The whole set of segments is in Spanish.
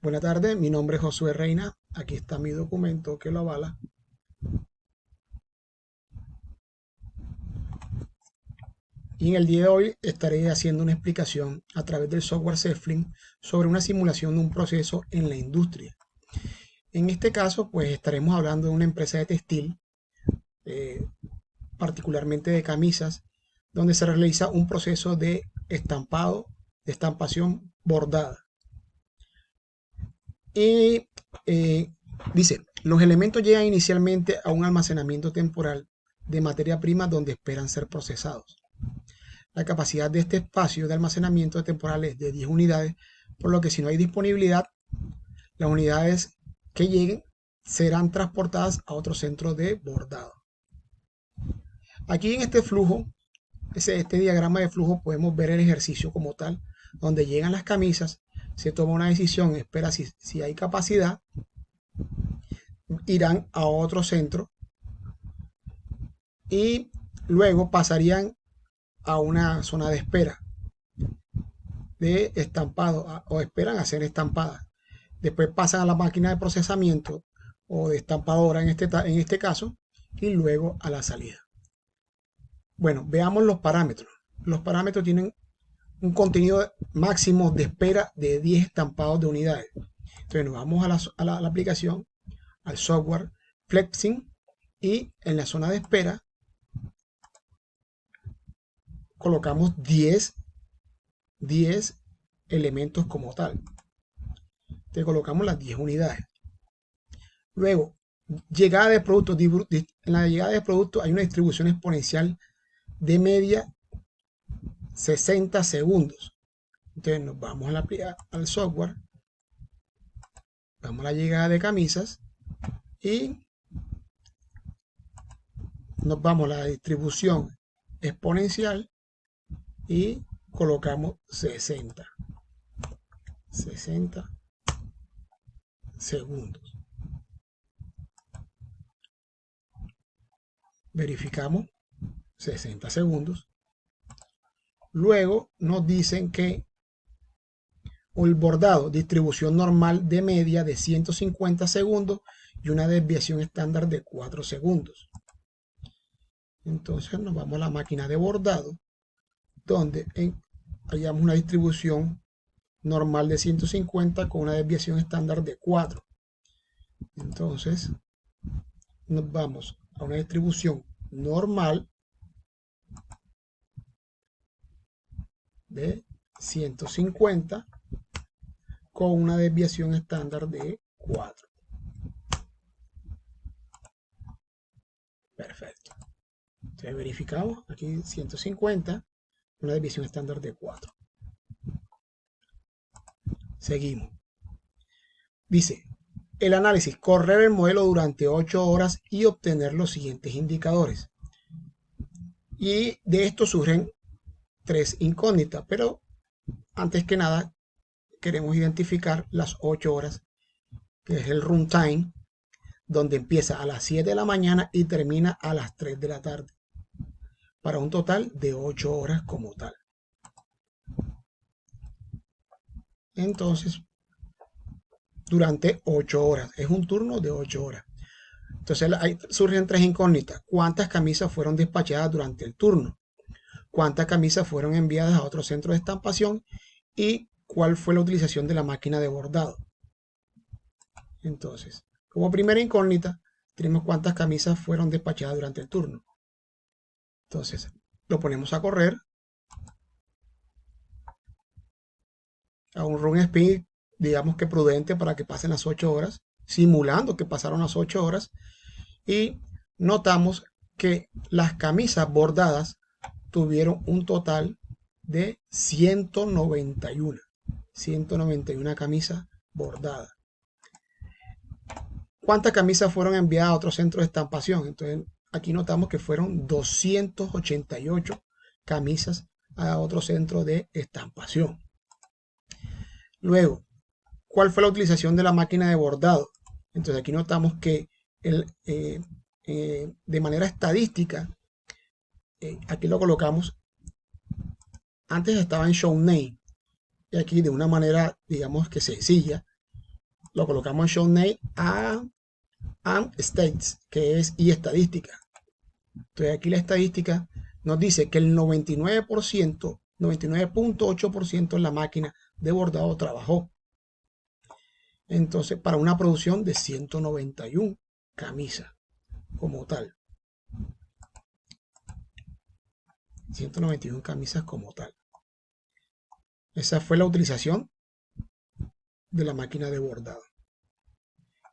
Buenas tardes, mi nombre es Josué Reina. Aquí está mi documento que lo avala. Y en el día de hoy estaré haciendo una explicación a través del software Zeppelin sobre una simulación de un proceso en la industria. En este caso, pues estaremos hablando de una empresa de textil, eh, particularmente de camisas, donde se realiza un proceso de estampado, de estampación bordada. Y dice, los elementos llegan inicialmente a un almacenamiento temporal de materia prima donde esperan ser procesados. La capacidad de este espacio de almacenamiento temporal es de 10 unidades, por lo que si no hay disponibilidad, las unidades que lleguen serán transportadas a otro centro de bordado. Aquí en este flujo, este diagrama de flujo, podemos ver el ejercicio como tal, donde llegan las camisas, se toma una decisión, espera si hay capacidad, irán a otro centro y luego pasarían a una zona de espera de estampado o esperan a ser estampadas. Después pasan a la máquina de procesamiento o de estampadora en este caso y luego a la salida. Bueno, veamos los parámetros. Los parámetros tienen un contenido máximo de espera de 10 estampados de unidades. Entonces nos vamos a la aplicación, al software Flexing y en la zona de espera colocamos 10 elementos como tal. Te colocamos las 10 unidades. Luego, llegada de productos. En la llegada de productos hay una distribución exponencial de media 60 segundos. Entonces nos vamos al software, vamos a la llegada de camisas y nos vamos a la distribución exponencial y colocamos 60 segundos. Verificamos 60 segundos. Luego nos dicen que el bordado, distribución normal de media de 150 segundos y una desviación estándar de 4 segundos. Entonces nos vamos a la máquina de bordado, donde hallamos una distribución normal de 150 con una desviación estándar de 4. Entonces nos vamos a una distribución normal de 150 con una desviación estándar de 4. Perfecto. Entonces verificamos aquí 150, una desviación estándar de 4. Seguimos. Dice, el análisis, correr el modelo durante 8 horas y obtener los siguientes indicadores. Y de esto surgen 3 incógnitas, pero antes que nada queremos identificar las 8 horas, que es el runtime, donde empieza a las 7 de la mañana y termina a las 3 de la tarde, para un total de 8 horas como tal. Entonces, durante 8 horas, es un turno de 8 horas. Entonces ahí surgen 3 incógnitas. ¿Cuántas camisas fueron despachadas durante el turno? ¿Cuántas camisas fueron enviadas a otro centro de estampación? ¿Y cuál fue la utilización de la máquina de bordado? Entonces, como primera incógnita, tenemos cuántas camisas fueron despachadas durante el turno. Entonces, lo ponemos a correr a un run speed, digamos que prudente, para que pasen las 8 horas, simulando que pasaron las 8 horas, y notamos que las camisas bordadas tuvieron un total de 191 camisas bordadas. ¿Cuántas camisas fueron enviadas a otro centro de estampación? Entonces aquí notamos que fueron 288 camisas a otro centro de estampación. Luego, ¿cuál fue la utilización de la máquina de bordado? Entonces aquí notamos que de manera estadística, aquí lo colocamos, antes estaba en show name, y aquí de una manera, digamos que sencilla, lo colocamos en show name and states, que es y estadística. Entonces aquí la estadística nos dice que el 99%, 99.8% de la máquina de bordado trabajó. Entonces, para una producción de 191 camisas como tal. 191 camisas como tal. Esa fue la utilización de la máquina de bordado.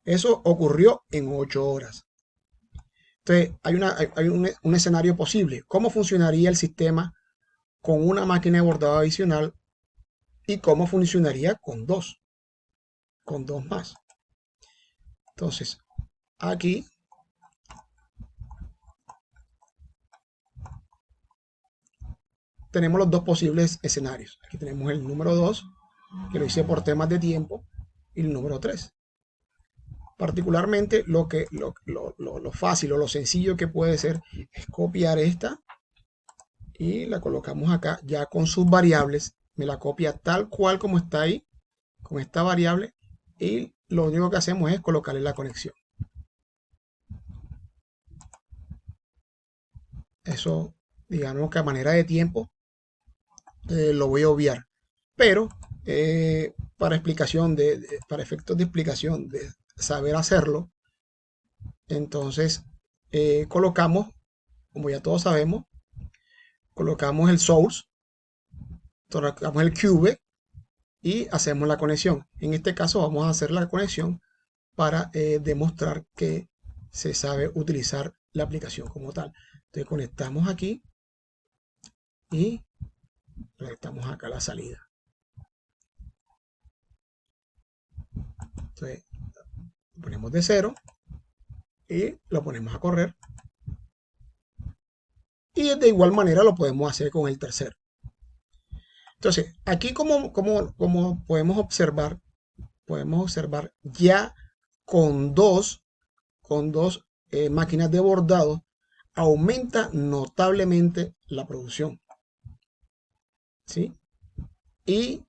Eso ocurrió en 8 horas. Entonces, hay un escenario posible. ¿Cómo funcionaría el sistema con una máquina de bordado adicional y cómo funcionaría con dos más? Entonces, aquí tenemos los dos posibles escenarios. Aquí tenemos el número 2, que lo hice por temas de tiempo, y el número 3. Particularmente lo fácil o lo sencillo que puede ser es copiar esta y la colocamos acá ya con sus variables. Me la copia tal cual como está ahí, con esta variable, y lo único que hacemos es colocarle la conexión. Eso, digamos que a manera de tiempo, lo voy a obviar. Pero para explicación para efectos de explicación de saber hacerlo, entonces colocamos, como ya todos sabemos, colocamos el source, colocamos el cube y hacemos la conexión. En este caso vamos a hacer la conexión para demostrar que se sabe utilizar la aplicación como tal. Entonces conectamos aquí y conectamos acá la salida. Entonces lo ponemos de 0 y lo ponemos a correr. Y de igual manera lo podemos hacer con el tercero. Entonces, aquí como podemos observar ya con dos máquinas de bordado aumenta notablemente la producción. ¿Sí? Y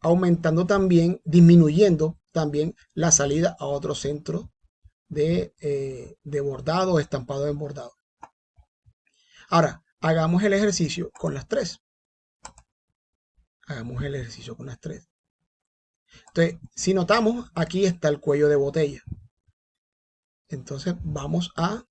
aumentando también, disminuyendo también la salida a otro centro de bordado, estampado en bordado. Ahora, hagamos el ejercicio con las tres. Hagamos el ejercicio con las tres. Entonces, si notamos, aquí está el cuello de botella. Entonces, vamos a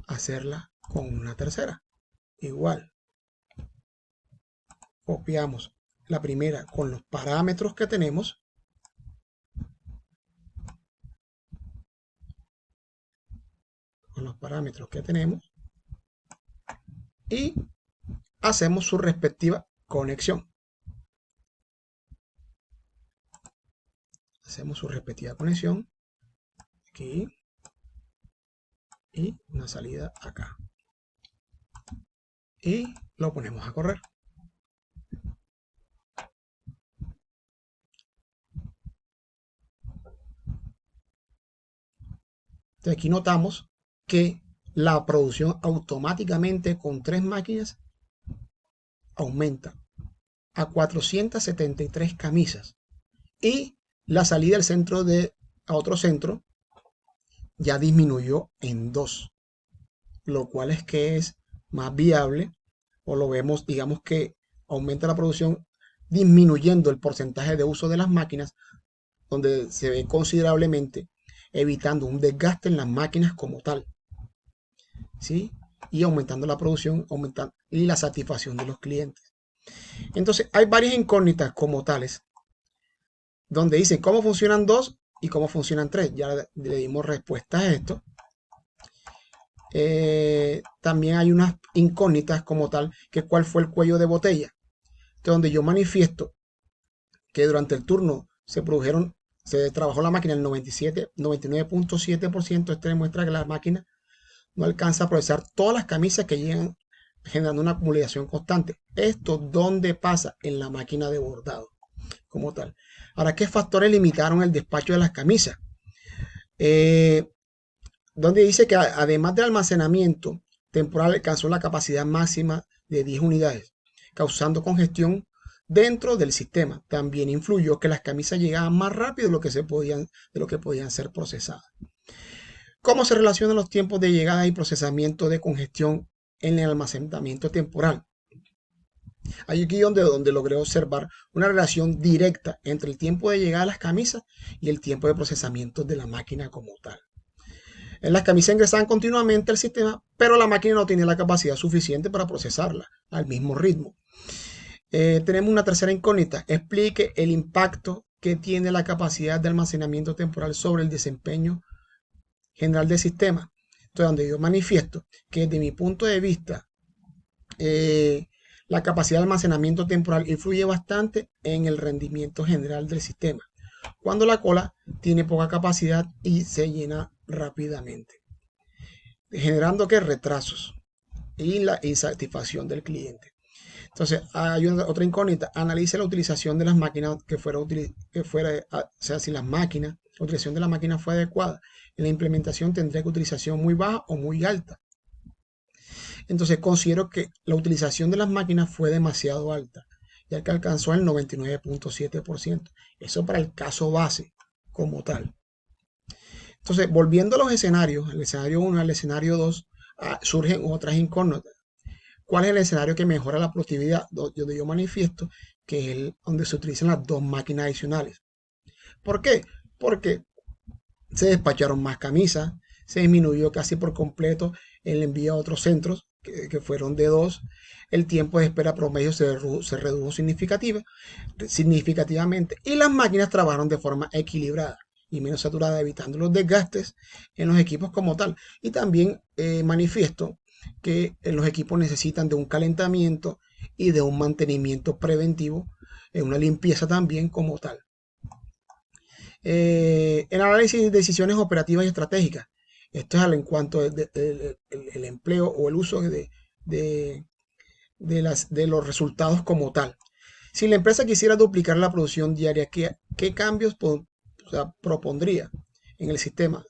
hacerla con una tercera. Igual. Copiamos la primera con los parámetros que tenemos. Con los parámetros que tenemos. Y hacemos su respectiva conexión. Hacemos su respectiva conexión aquí y una salida acá y lo ponemos a correr. Entonces aquí notamos que la producción automáticamente con 3 máquinas aumenta a 473 camisas y la salida del centro a otro centro ya disminuyó en 2, lo cual es que es más viable, o lo vemos, digamos que aumenta la producción disminuyendo el porcentaje de uso de las máquinas, donde se ve considerablemente, evitando un desgaste en las máquinas como tal, ¿sí? Y aumentando la producción, aumentando y la satisfacción de los clientes. Entonces hay varias incógnitas como tales, donde dicen cómo funcionan 2 y cómo funcionan 3. Ya le dimos respuesta a esto. También hay unas incógnitas como tal, que cuál fue el cuello de botella, que donde yo manifiesto que durante el turno se trabajó la máquina el 99.7%. Este demuestra que la máquina no alcanza a procesar todas las camisas que llegan, generando una acumulación constante. Esto donde pasa en la máquina de bordado como tal. Ahora, ¿qué factores limitaron el despacho de las camisas? Donde dice que además del almacenamiento temporal alcanzó la capacidad máxima de 10 unidades, causando congestión dentro del sistema. También influyó que las camisas llegaban más rápido de lo que podían ser procesadas. ¿Cómo se relacionan los tiempos de llegada y procesamiento de congestión en el almacenamiento temporal? Aquí donde logré observar una relación directa entre el tiempo de llegada a las camisas y el tiempo de procesamiento de la máquina como tal. En las camisas ingresaban continuamente al sistema, pero la máquina no tenía la capacidad suficiente para procesarla al mismo ritmo. Tenemos una tercera incógnita. Explique el impacto que tiene la capacidad de almacenamiento temporal sobre el desempeño general del sistema. Entonces, donde yo manifiesto que desde mi punto de vista, la capacidad de almacenamiento temporal influye bastante en el rendimiento general del sistema, cuando la cola tiene poca capacidad y se llena rápidamente, generando que retrasos y la insatisfacción del cliente. Entonces, hay otra incógnita. Analice la utilización de las máquinas o sea, si la utilización de la máquina fue adecuada. En la implementación tendría que utilización muy baja o muy alta. Entonces, considero que la utilización de las máquinas fue demasiado alta, ya que alcanzó el 99.7%. Eso para el caso base como tal. Entonces, volviendo a los escenarios, el escenario 1 al escenario 2, surgen otras incógnitas. ¿Cuál es el escenario que mejora la productividad? Donde yo manifiesto que es donde se utilizan las dos máquinas adicionales. ¿Por qué? Porque se despacharon más camisas, se disminuyó casi por completo el envío a otros centros, que fueron de 2. El tiempo de espera promedio se redujo significativamente y las máquinas trabajaron de forma equilibrada y menos saturada, evitando los desgastes en los equipos como tal. Y también manifiesto que los equipos necesitan de un calentamiento y de un mantenimiento preventivo, una limpieza también como tal. El análisis de decisiones operativas y estratégicas. Esto es en cuanto el empleo o el uso de los resultados como tal. Si la empresa quisiera duplicar la producción diaria, ¿qué cambios propondría en el sistema?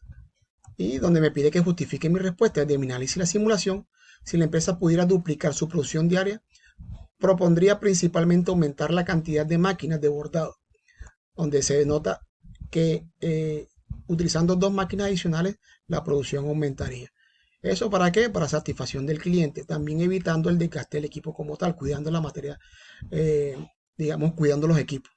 Y donde me pide que justifique mi respuesta de mi análisis y la simulación. Si la empresa pudiera duplicar su producción diaria, propondría principalmente aumentar la cantidad de máquinas de bordado, donde se nota que utilizando dos máquinas adicionales la producción aumentaría. ¿Eso para qué? Para satisfacción del cliente, también evitando el desgaste del equipo como tal, cuidando la materia, digamos, cuidando los equipos.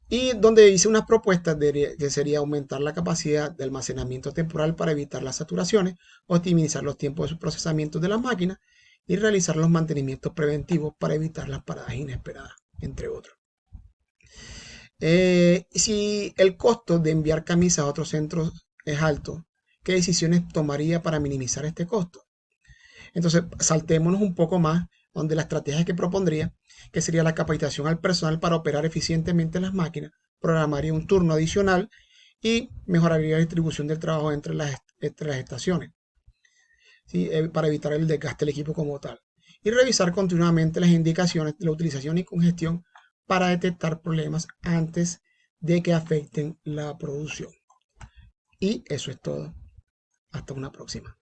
Y donde hice unas propuestas que sería aumentar la capacidad de almacenamiento temporal para evitar las saturaciones, optimizar los tiempos de procesamiento de las máquinas y realizar los mantenimientos preventivos para evitar las paradas inesperadas, entre otros. Si el costo de enviar camisas a otros centros es alto, ¿qué decisiones tomaría para minimizar este costo? Entonces, saltémonos un poco más, donde la estrategia que propondría, que sería la capacitación al personal para operar eficientemente las máquinas, programaría un turno adicional y mejoraría la distribución del trabajo entre las estaciones, ¿sí? Para evitar el desgaste del equipo como tal. Y revisar continuamente las indicaciones de la utilización y congestión para detectar problemas antes de que afecten la producción. Y eso es todo. Hasta una próxima.